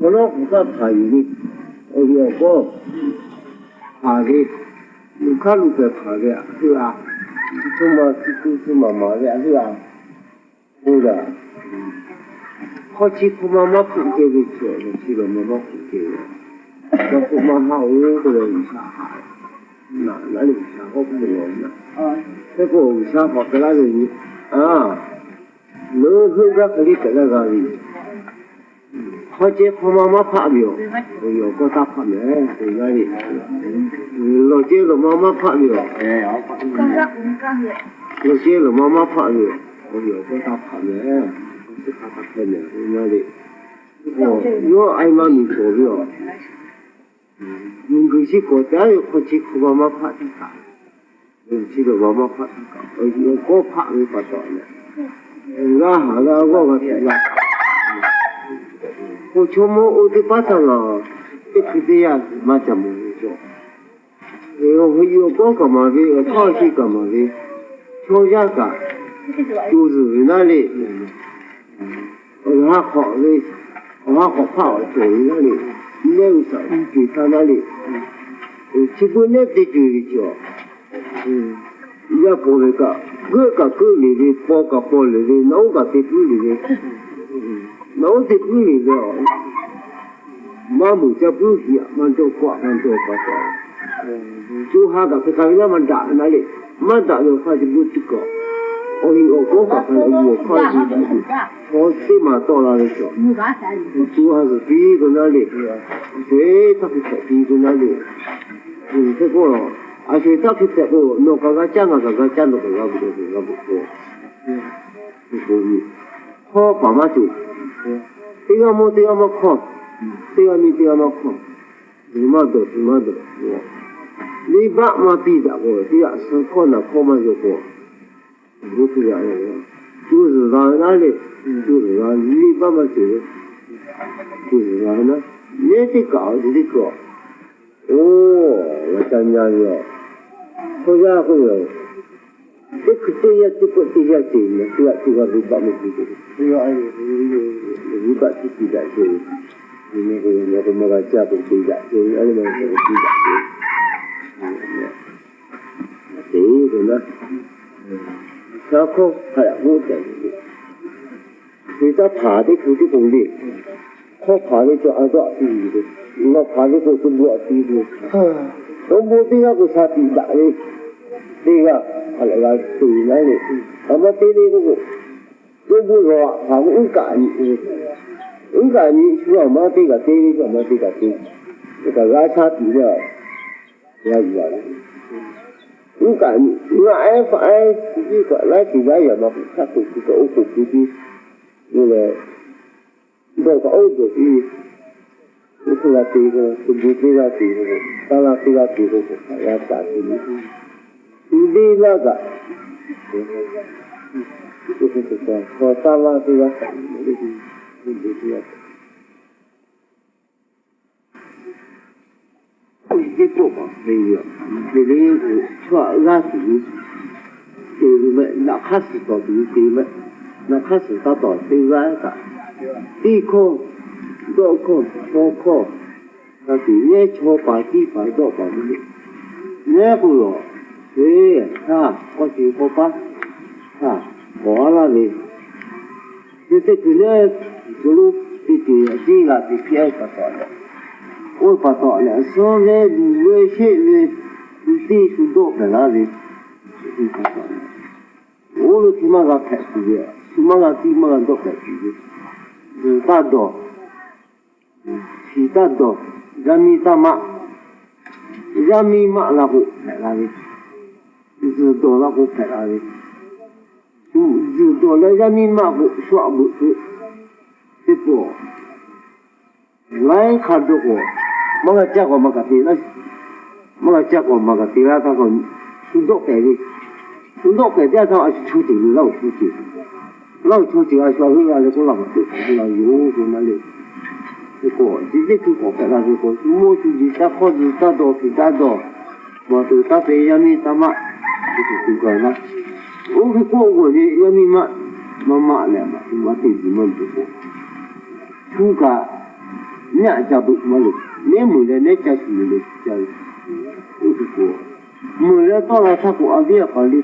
我那不干爬的，有个爬的，你看路边爬的，是吧？是妈妈的，是吧？是的。好奇姑妈妈不给的钱，去了妈妈不给的，那姑妈好我个人下海，哪里下好不了呢？这个下好在那里啊，农村的可以在那个里。好奇姑妈妈拍没有？有个大拍没？在那里。老街的妈妈拍没有？老街的妈妈拍没有？有个大拍没？是他拍没？在那里。有爱妈咪做没有？可是国家有好奇姑妈妈拍的啥？去了妈妈拍的啥？有个拍没拍到呢？那好了，我是那。我全部我的巴掌啊，这个的呀，嘛怎么说？有个干嘛的，有考试干嘛的，参加个，就是那里，我还好嘞，我还好跑走那里，那个时候就在那里，基本那的就是叫，要不那个，个里的，包里的，弄个的里的。老的不里的，妈母家不是蛮多挂的，就哈个不看那么大那里，蛮大的话就不这个，我看我看见我起码到那里去，就还是第一个那里，最大的第一个那里，这个，而且大的这个，那刚刚讲的不多，不可以，好爸妈就。这个么看，这个看，什么的，你爸妈比的我，这样是看了看嘛就过，不是这样的，就是那里，就是那你爸妈就是那呢，你这搞，我参加了，参加过了。这个底下进了，这个你爸没记住，这个你爸自己在做，那个家不对的，就是那个对的，这个呢，小康还有我在的，其他爬的土地公的，他爬的就按照地的，我爬的都是我地的，我这个啥地的，这个。后来个对那里，他们对那个，就不说他们不干你说嘛这个对，说嘛这个对，这个俺差地了，也有了。不干你，我爱这个来这个也嘛，他都是个欧洲的，那个那个欧洲的，就是那这个，是不这个这个，当然这个这个也差地。你那个，就是这个，我上了这个，这做嘛没有，这里是说俺是，就是们哪怕是到对们，哪怕是到对俺的，第考、高考、高考，那是也超把地方到把的，也不用。对，我去我爸，我那里，这呢，就是这个是偏不到的，我不到了，上来我现在地数多在那里，不到了，我都起码个开始的，起码个地码都开始的，大多，其他多，人民大妈那不在那里。就是到了我拍那里，就到了人民嘛不耍不是，这不，俺看着过，我个结果嘛个对了，我个结果嘛个对了，他说苏州白的他是出去老出去啊，小黑啊，那个老对，那有在那里，这个这个拍那这个，我就是在考试打到，我都打在人民大妈。就是这个呢，我是过的，要你妈来嘛，我对你们不过，出个你啊叫不么了？你没了，你叫什么了？叫不是说，没了到了他不安定好的是，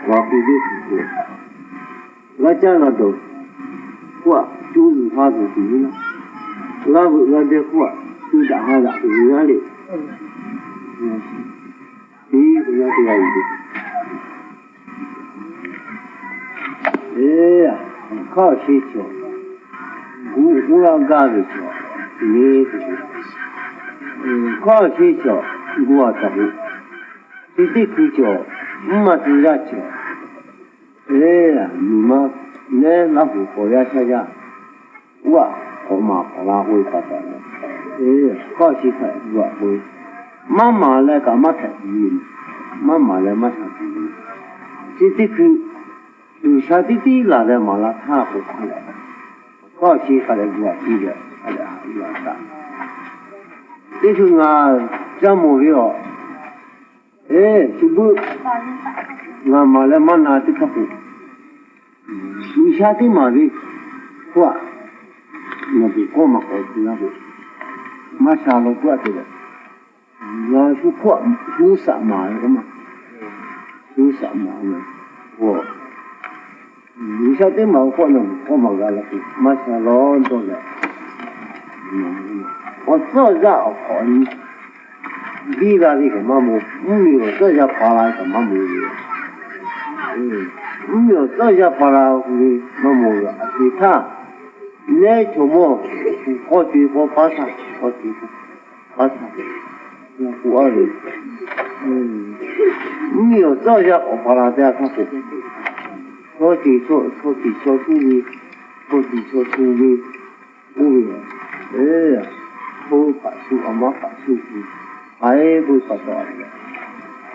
我不是说，我讲了都，我就是他是什么呢？我的话就讲他的原理，第一个要这样子。哎呀，靠谁教？我让干的教，你不是？靠谁教？我怎么？这得去教，没这样教。哎呀，你们那不好呀，小家，我妈老会发展的。哎，靠谁看我会？妈妈来干嘛才去？妈妈来嘛才去？这得去。有小弟弟拿来嘛了，他不回来，高兴还来我记得，还来我打。这是我这目标，是不？我嘛来嘛拿这个货，有小弟嘛的，我比我嘛好吃那个，嘛下了过去了，我是破有啥嘛的嘛，有啥嘛的，我。有些地方可能我们个了，马上老多了。我这下好，你那里个嘛没有，这下爬来个嘛没有。没有这下爬来个嘛没有，其他那什么，我去我爬山，我去爬山，我二的，没有这下我爬来这样看不。说起说出去，哎呀，不法术啊，没法术，还不法术啊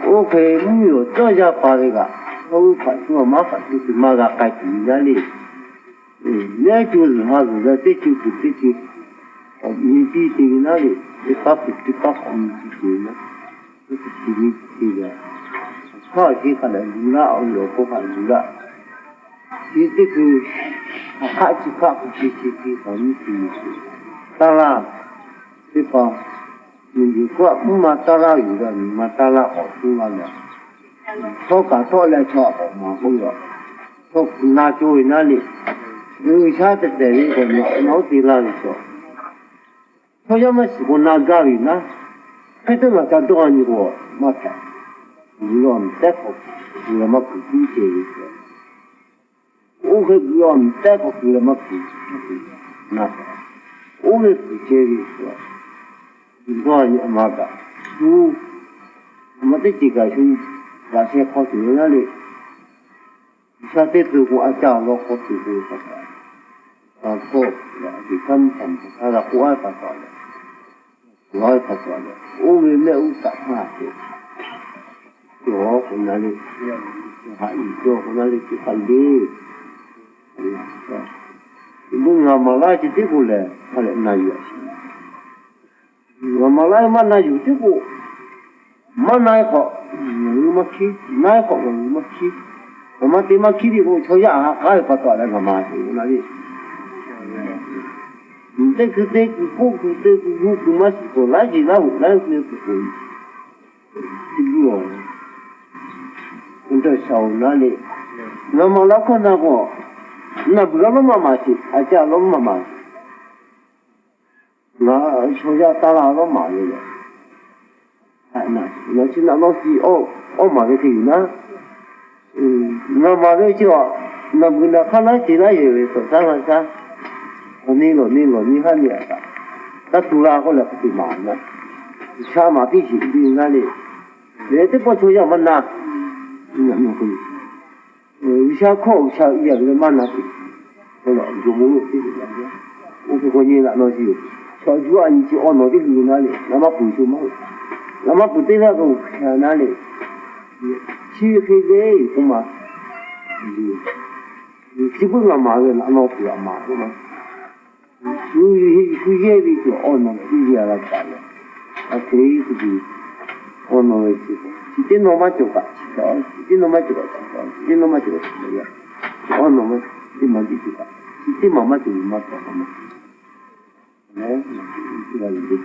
？OK， 没有这下把这个，不法术啊，没法术是嘛个改进的哩？那就是他是在这就，你比这个那里，你把不红去呢？这是这个，靠近可能路了，有不好路了。这个还是靠不起，很辛苦。当然，对吧？你说嘛，当然有的，你嘛当然好处了呢。他搞错了，错嘛不要，他拿就为那里，有下子在那个脑子那里说，他要么喜欢拿家里呢，他这个叫多少你我没看，你要没在乎，你要么不理解一个。我会不要你再不给了么给那个，我会不介意说，你说你妈的，没得几个是那些好主人那里，晓得这个俺家老好主人说的，说你根本他的我爱发烧的，我们没有啥怕的，我回那里，还一个回那里去看的。我马来就这个嘞，他来拿药。我马来嘛拿药这个，嘛拿好，我嘛去，拿好我嘛去，我嘛对嘛去的我抽下还不到那个嘛去那里。这个我嘛是说来就那我来是不可以，这个我在烧那里，我马来看那个。那不要那么麻烦，还叫那么麻烦。那从小到大都麻的了，那去那东西麻的去呢？那麻的叫那不那看那其他也会说啥？你看你啊，那读了后来不就麻了？查麻必须的那里，那这不从小么那，那可以。下课下一样的慢那去，后来就没有这个感觉。我说你那东西，小猪啊，你去按那的路那里，那么不就嘛？那么不对那个看那里，去黑的有什么？基本上嘛的那老不要嘛的嘛。有些的就按那一样来干了，可以自己按那去做。今天嘛就干，今天嘛就干，今天嘛就干呀。按那么今嘛就干，今天嘛就嘛做嘛。哦，这个理解。